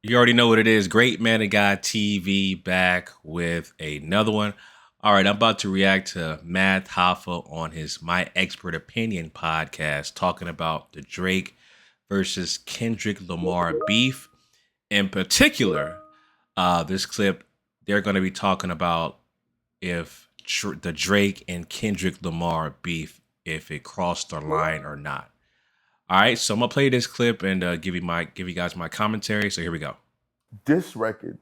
You already know what it is. Great Man and God TV back with another one. All right, I'm about to react to Matt Hoffa on his My Expert Opinion podcast talking about the Drake versus Kendrick Lamar beef. In particular, this clip, they're going to be talking about if the Drake and Kendrick Lamar beef, if it crossed the line or not. All right, so I'm gonna play this clip and give you guys my commentary. So here we go. This record,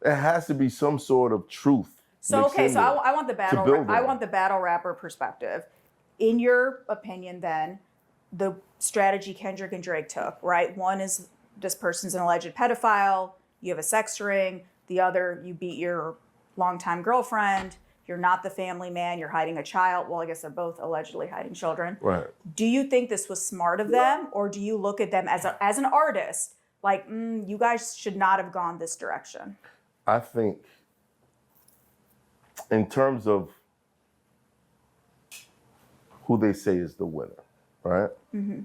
there has to be some sort of truth. So okay, so I want the I want the battle rapper perspective. In your opinion, then, the strategy Kendrick and Drake took, right? One is this person's an alleged pedophile. You have a sex ring. The other, you beat your longtime girlfriend. You're not the family man. You're hiding a child. Well, I guess they're both allegedly hiding children. Right. Do you think this was smart of them, or do you look at them as an artist like, you guys should not have gone this direction? I think in terms of who they say is the winner, right? Mm-hmm.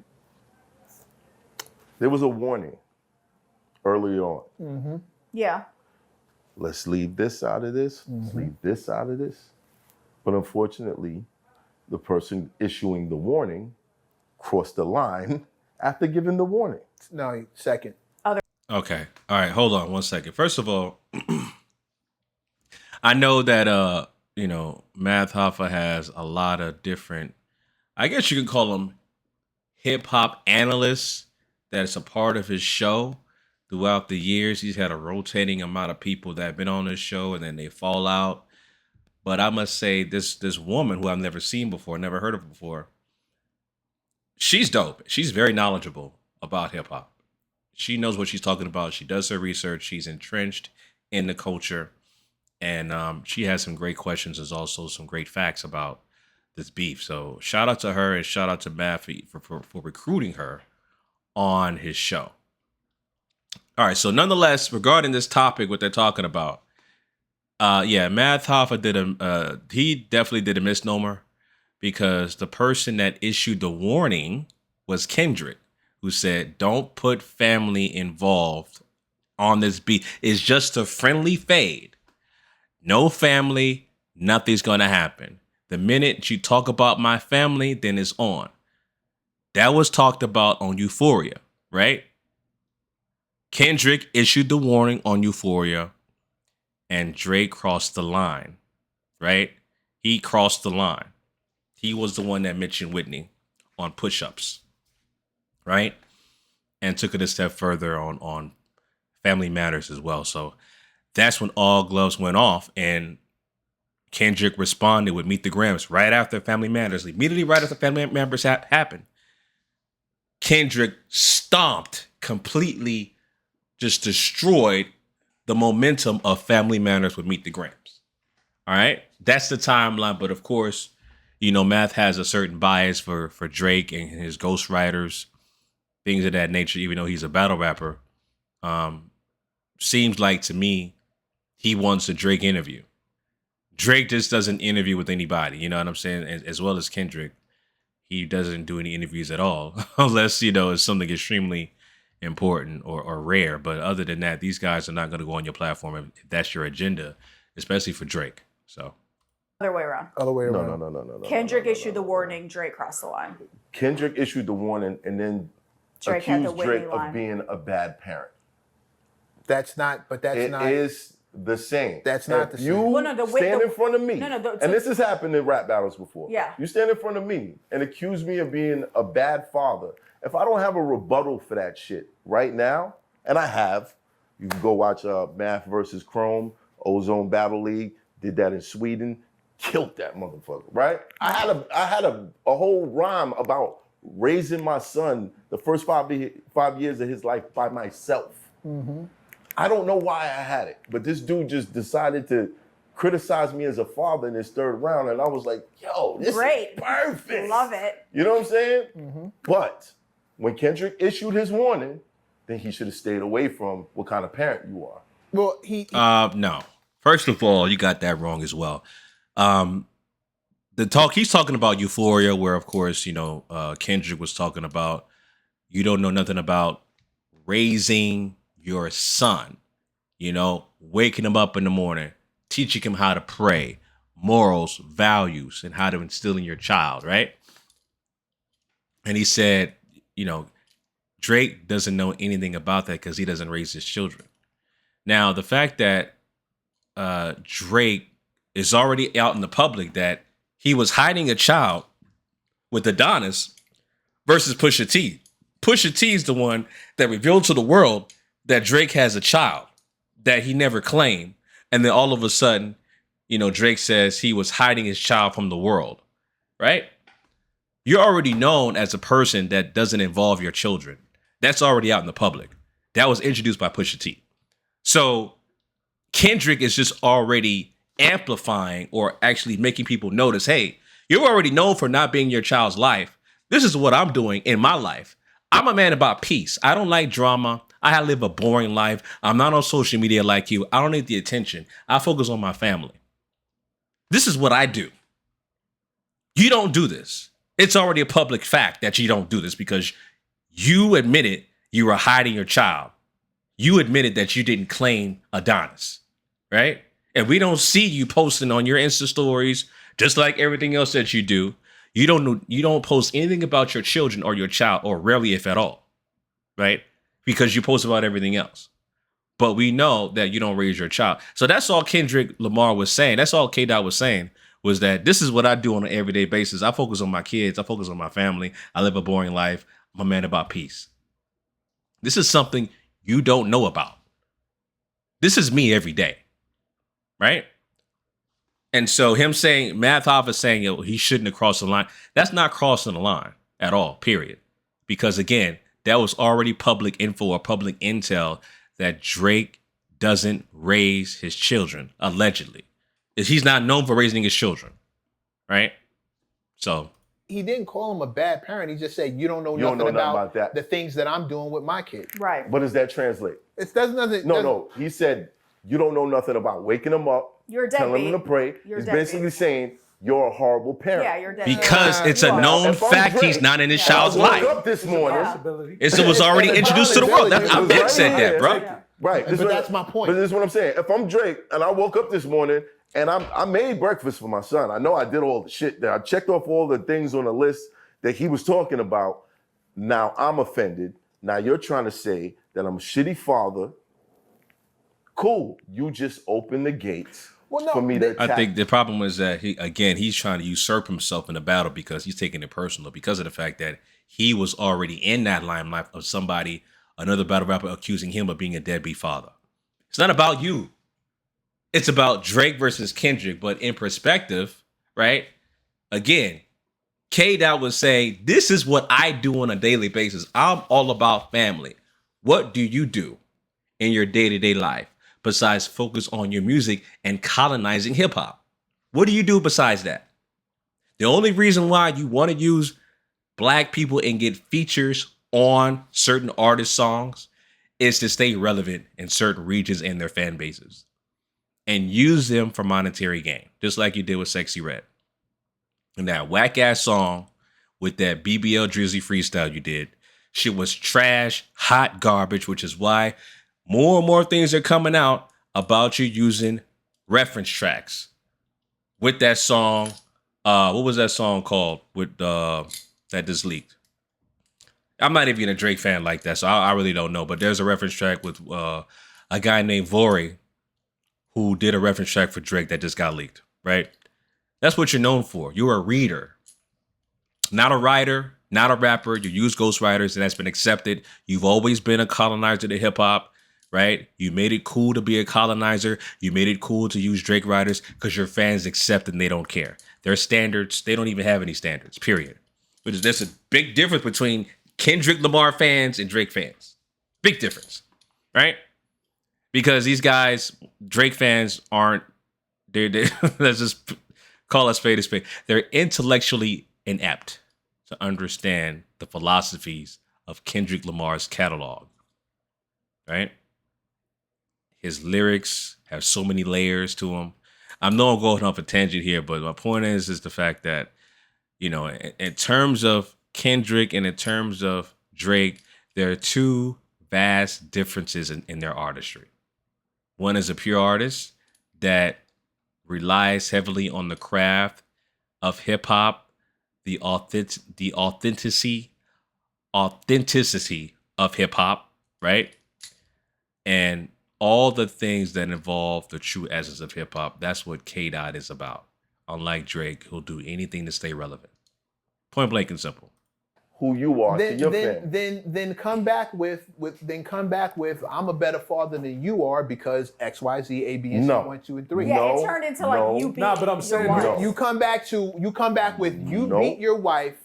There was a warning early on. Mm-hmm. Yeah. Let's leave this out of this. Let's leave this out of this. But unfortunately, the person issuing the warning crossed the line after giving the warning. No, second. Okay. All right. Hold on 1 second. First of all, I know that Math Hoffa has a lot of different, I guess you could call them hip hop analysts that's a part of his show. Throughout the years, he's had a rotating amount of people that have been on his show and then they fall out. But I must say, this woman who I've never seen before, never heard of before, she's dope. She's very knowledgeable about hip hop. She knows what she's talking about. She does her research. She's entrenched in the culture. And she has some great questions. There's also some great facts about this beef. So shout out to her and shout out to Matt for recruiting her on his show. All right. So nonetheless, regarding this topic, what they're talking about, Matt Hoffa he definitely did a misnomer because the person that issued the warning was Kendrick, who said, don't put family involved on this beat. It's just a friendly fade. No family, nothing's going to happen. The minute you talk about my family, then it's on. That was talked about on Euphoria, right? Kendrick issued the warning on Euphoria and Drake crossed the line, right? He crossed the line. He was the one that mentioned Whitney on push-ups, right? And took it a step further on Family Matters as well. So that's when all gloves went off and Kendrick responded with Meet the Grams right after Family Matters. Immediately right after Family Matters happened, Kendrick stomped, completely just destroyed the momentum of Family Matters with Meet the Grams. All right? That's the timeline. But of course, Math has a certain bias for Drake and his ghostwriters, things of that nature, even though he's a battle rapper. Seems like to me, he wants a Drake interview. Drake just doesn't interview with anybody, you know what I'm saying? As well as Kendrick. He doesn't do any interviews at all, unless, it's something extremely important or rare. But other than that, these guys are not going to go on your platform if that's your agenda, especially for Drake. So Other way around. No. Kendrick issued the warning. Drake crossed the line. Kendrick issued the warning and then Drake had the accused Whitney Drake line. of being a bad parent. That's not. It is the same. That's not the If same. you Well, no, stand in front of me, so- and this has happened in rap battles before. Yeah. You stand in front of me and accuse me of being a bad father. If I don't have a rebuttal for that shit right now, and I have, you can go watch Math versus Chrome, Ozone Battle League, did that in Sweden, killed that motherfucker, right? I had a whole rhyme about raising my son the first 5 years of his life by myself. Mm-hmm. I don't know why I had it, but this dude just decided to criticize me as a father in his third round, and I was like, yo, this Great. is perfect. Love it. You know what I'm saying? Mm-hmm. But when Kendrick issued his warning, then he should have stayed away from what kind of parent you are. Well, he no. First of all, you got that wrong as well. He's talking about Euphoria, where of course, Kendrick was talking about, you don't know nothing about raising your son, waking him up in the morning, teaching him how to pray, morals, values, and how to instill in your child, right? And he said, Drake doesn't know anything about that because he doesn't raise his children. Now, the fact that Drake is already out in the public that he was hiding a child with Adonis versus Pusha T. Pusha T is the one that revealed to the world that Drake has a child that he never claimed. And then all of a sudden, Drake says he was hiding his child from the world, right? You're already known as a person that doesn't involve your children. That's already out in the public. That was introduced by Pusha T. So Kendrick is just already amplifying or actually making people notice, hey, you're already known for not being your child's life. This is what I'm doing in my life. I'm a man about peace. I don't like drama. I live a boring life. I'm not on social media like you. I don't need the attention. I focus on my family. This is what I do. You don't do this. It's already a public fact that you don't do this because you admitted you were hiding your child. You admitted that you didn't claim Adonis, right? And we don't see you posting on your Insta stories, just like everything else that you do. You don't post anything about your children or your child, or rarely if at all, right? Because you post about everything else. But we know that you don't raise your child. So that's all Kendrick Lamar was saying. That's all K-Dot was saying, was that this is what I do on an everyday basis. I focus on my kids. I focus on my family. I live a boring life. I'm a man about peace. This is something you don't know about. This is me every day, right? And so him saying, Math Hoffa saying, he shouldn't have crossed the line. That's not crossing the line at all, period. Because again, that was already public info or public intel that Drake doesn't raise his children, allegedly. He's not known for raising his children, right? So He didn't call him a bad parent. He just said, you don't know nothing about that. The things that I'm doing with my kid. Right. What does that translate? It does nothing. No. He said, you don't know nothing about waking them up, You're a telling deadbeat. them to pray. You're It's deadbeat. basically saying you're a horrible parent. Yeah, you're dead. because it's a You are. known If I'm fact Drake, he's not in his Yeah. child's I woke life. up this morning. Yeah. It was already introduced to the world. I've been said that, bro. Yeah. Right. But that's my point. But this is what I'm saying. If I'm Drake and I woke up this morning and I made breakfast for my son, I know I did all the shit there. I checked off all the things on the list that he was talking about. Now I'm offended. Now you're trying to say that I'm a shitty father. Cool. You just open the gates for me to attack. I think the problem is that he's trying to usurp himself in the battle because he's taking it personal because of the fact that he was already in that limelight of somebody, another battle rapper accusing him of being a deadbeat father. It's not about you. It's about Drake versus Kendrick, but in perspective, right? Again, K-Dot was saying, this is what I do on a daily basis. I'm all about family. What do you do in your day-to-day life besides focus on your music and colonizing hip-hop? What do you do besides that? The only reason why you want to use black people and get features on certain artist songs is to stay relevant in certain regions and their fan bases and use them for monetary gain, just like you did with Sexy Red. And that whack-ass song with that BBL Drizzy freestyle you did, shit was trash, hot garbage, which is why more and more things are coming out about you using reference tracks with that song. What was that song called with that just leaked? I'm not even a Drake fan like that, so I really don't know. But there's a reference track with a guy named Vori who did a reference track for Drake that just got leaked, right? That's what you're known for. You're a reader, not a writer, not a rapper. You use ghostwriters, and that's been accepted. You've always been a colonizer to hip hop, right? You made it cool to be a colonizer. You made it cool to use Drake writers because your fans accept and they don't care. Their standards, they don't even have any standards, period. But there's a big difference between Kendrick Lamar fans and Drake fans. Big difference, right? Because these guys, Drake fans aren't, they're let's just call a spade a spade. They're intellectually inept to understand the philosophies of Kendrick Lamar's catalog, right? His lyrics have so many layers to them. I know I'm going off a tangent here, but my point is the fact that, you know, in terms of Kendrick and in terms of Drake, there are two vast differences in their artistry. One is a pure artist that relies heavily on the craft of hip hop, the authenticity of hip hop, right? And all the things that involve the true essence of hip hop. That's what K-Dot is about. Unlike Drake, who'll do anything to stay relevant. Point blank and simple. Who you are to your family. Then come back with I'm a better father than you are because X, Y, Z, A, B, and C, 1, 2, and 3. Yeah, it turned into like you beat. Nah, but I'm saying you come back with you beat your wife.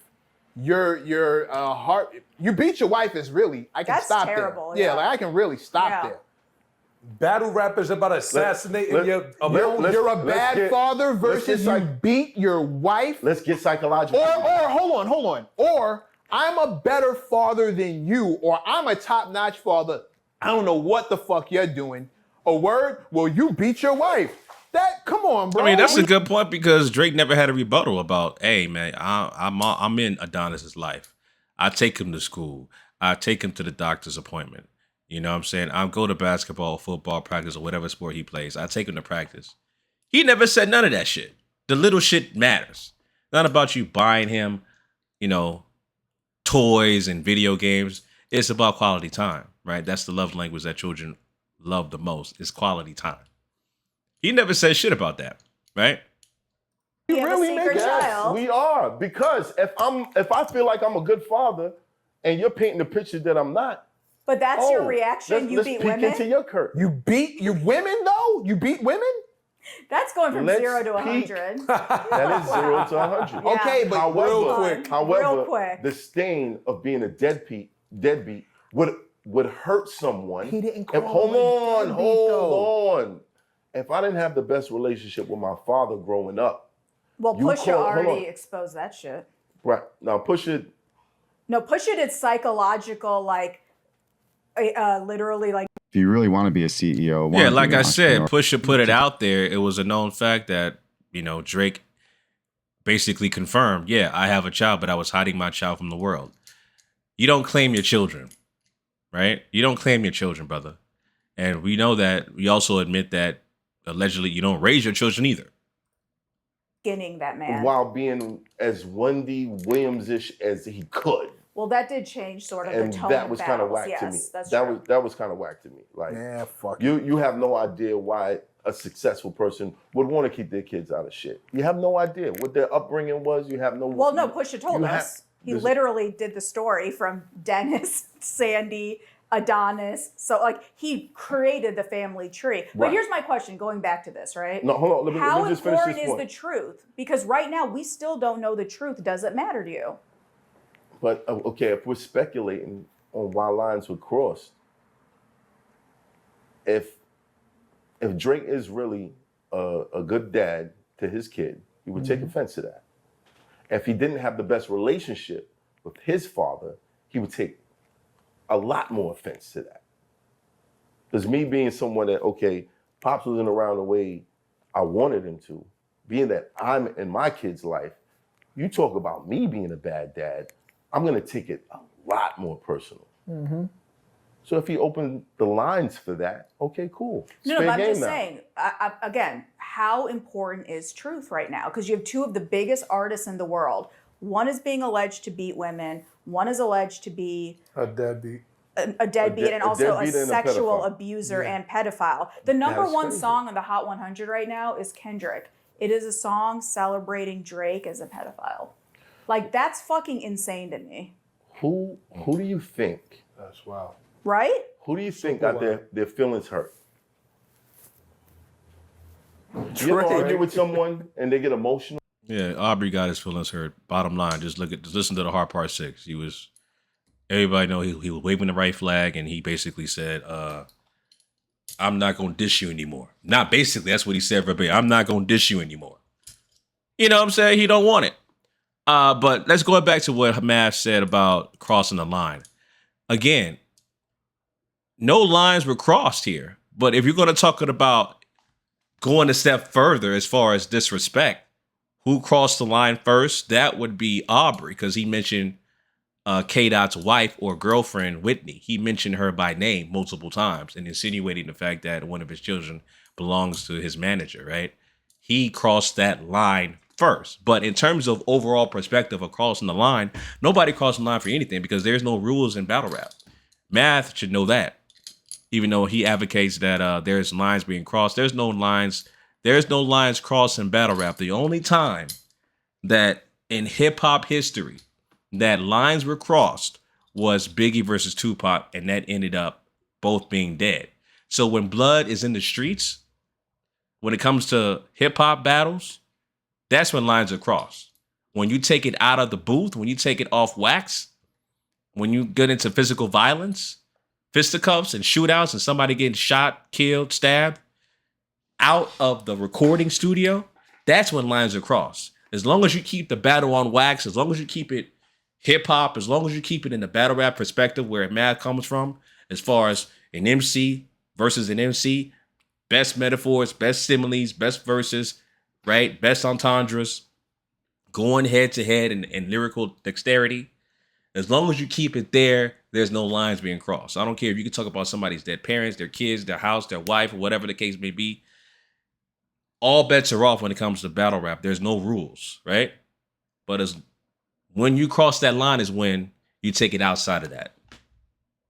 Your heart. You beat your wife is really. I can That's stop terrible, there. yeah. Like I can really stop there. Battle rappers about assassinating you're a bad father versus you beat your wife. Let's get psychological. Or hold on. Or I'm a better father than you, or I'm a top-notch father. I don't know what the fuck you're doing. A word? Well, you beat your wife. Come on, bro. I mean, that's a good point because Drake never had a rebuttal about, hey, man, I'm in Adonis's life. I take him to school. I take him to the doctor's appointment. You know what I'm saying? I'll go to basketball, football practice, or whatever sport he plays. I take him to practice. He never said none of that shit. The little shit matters. Not about you buying him, toys and video games. It's about quality time, right? That's the love language that children love the most. Is quality time. He never said shit about that, right? You really make child. We are, because if I feel like I'm a good father, and you're painting a picture that I'm not. But that's your reaction. You beat women. Into your curtain. You beat your women though. You beat women. That's going from 0 to 100. That is 0 to 100. Yeah. Okay, but However, real quick. the stain of being a deadbeat would hurt someone. He didn't call Hold on. If I didn't have the best relationship with my father growing up. Well, Pusha already exposed that shit. Right. Now, Pusha. No, Pusha did psychological, literally, like. If you really want to be a CEO, yeah, like I said, Pusha put it out there. It was a known fact that, Drake basically confirmed, yeah, I have a child, but I was hiding my child from the world. You don't claim your children, right? You don't claim your children, brother. And we know that. We also admit that allegedly you don't raise your children either. Skinning that man. While being as Wendy Williams-ish as he could. Well, that did change sort of the tone. And that was kind of whack to me. That was kind of whack to me. Like, yeah, fuck you have no idea why a successful person would want to keep their kids out of shit. You have no idea what their upbringing was. You have no. Well, no, Pusha told us. He literally did the story from Dennis, Sandy, Adonis. So, he created the family tree. But here's my question, going back to this, right? No, hold on. Let me just finish this point. How important is the truth? Because right now, we still don't know the truth. Does it matter to you? But, okay, if we're speculating on why lines were crossed, if Drake is really a good dad to his kid, he would take offense to that. If he didn't have the best relationship with his father, he would take a lot more offense to that. Because me being someone that, okay, Pops wasn't around the way I wanted him to, being that I'm in my kid's life, you talk about me being a bad dad, I'm going to take it a lot more personal. Mm-hmm. So if he opened the lines for that, okay, cool. No, but I'm just saying, again, how important is truth right now? Because you have two of the biggest artists in the world. One is being alleged to beat women. One is alleged to be a deadbeat. A deadbeat and also a sexual abuser and pedophile. The number one song on the Hot 100 right now is Kendrick. It is a song celebrating Drake as a pedophile. That's fucking insane to me. Who do you think? That's wild. Right? Who do you think got their feelings hurt? You ever argue with someone and they get emotional? Yeah, Aubrey got his feelings hurt. Bottom line, just listen to the Hard Part 6. Everybody know he was waving the right flag, and he basically said, I'm not going to dish you anymore. Not basically, that's what he said verbatim. I'm not going to dish you anymore. You know what I'm saying? He don't want it. But let's go back to what Mav said about crossing the line. Again, no lines were crossed here. But if you're going to talk about going a step further as far as disrespect, who crossed the line first? That would be Aubrey, because he mentioned K Dot's wife or girlfriend, Whitney. He mentioned her by name multiple times and insinuating the fact that one of his children belongs to his manager, right? He crossed that line first. But in terms of overall perspective of crossing the line, nobody crossed the line for anything because there's no rules in battle rap. Math should know that. Even though he advocates that there's lines being crossed, there's no lines crossed in battle rap. The only time that in hip hop history that lines were crossed was Biggie versus Tupac, and that ended up both being dead. So when blood is in the streets, when it comes to hip hop battles, that's when lines are crossed. When you take it out of the booth, when you take it off wax, when you get into physical violence, fisticuffs and shootouts and somebody getting shot, killed, stabbed out of the recording studio, that's when lines are crossed. As long as you keep the battle on wax, as long as you keep it hip hop, as long as you keep it in the battle rap perspective where math comes from, as far as an MC versus an MC, best metaphors, best similes, best verses, right? Best entendres, going head to head and lyrical dexterity. As long as you keep it there, there's no lines being crossed. I don't care if you can talk about somebody's dead parents, their kids, their house, their wife, or whatever the case may be. All bets are off when it comes to battle rap. There's no rules, right? But when you cross that line is when you take it outside of that,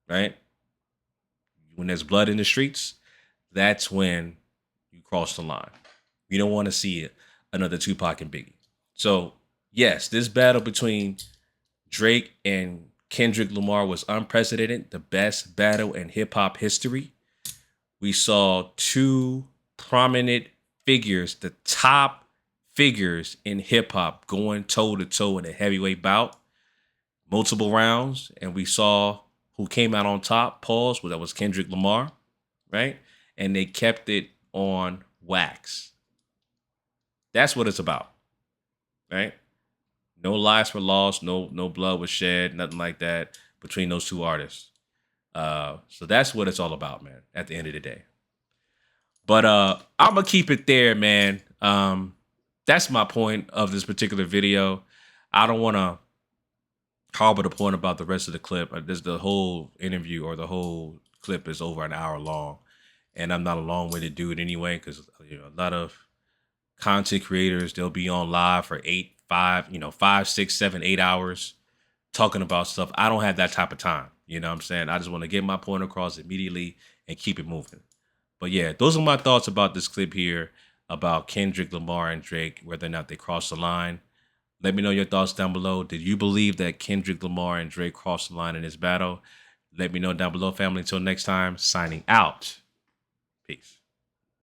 right? When there's blood in the streets, that's when you cross the line. You don't want to see another Tupac and Biggie. So, yes, this battle between Drake and Kendrick Lamar was unprecedented, the best battle in hip-hop history. We saw two prominent figures, the top figures in hip-hop, going toe-to-toe in a heavyweight bout, multiple rounds, and we saw who came out on top, pause, well, that was Kendrick Lamar, right? And they kept it on wax. That's what it's about, right? No lives were lost, no blood was shed, nothing like that between those two artists. So that's what it's all about, man, at the end of the day. But I'm going to keep it there, man. That's my point of this particular video. I don't want to harbor the point about the rest of the clip. The whole interview or the whole clip is over an hour long. And I'm not a long-winded dude anyway, because a lot of content creators, they'll be on live for 5, 6, 7, 8 hours talking about stuff. I don't have that type of time. You know what I'm saying? I just want to get my point across immediately and keep it moving. But yeah, those are my thoughts about this clip here about Kendrick Lamar and Drake, whether or not they crossed the line. Let me know your thoughts down below. Did you believe that Kendrick Lamar and Drake crossed the line in this battle? Let me know down below, family. Until next time, signing out. Peace.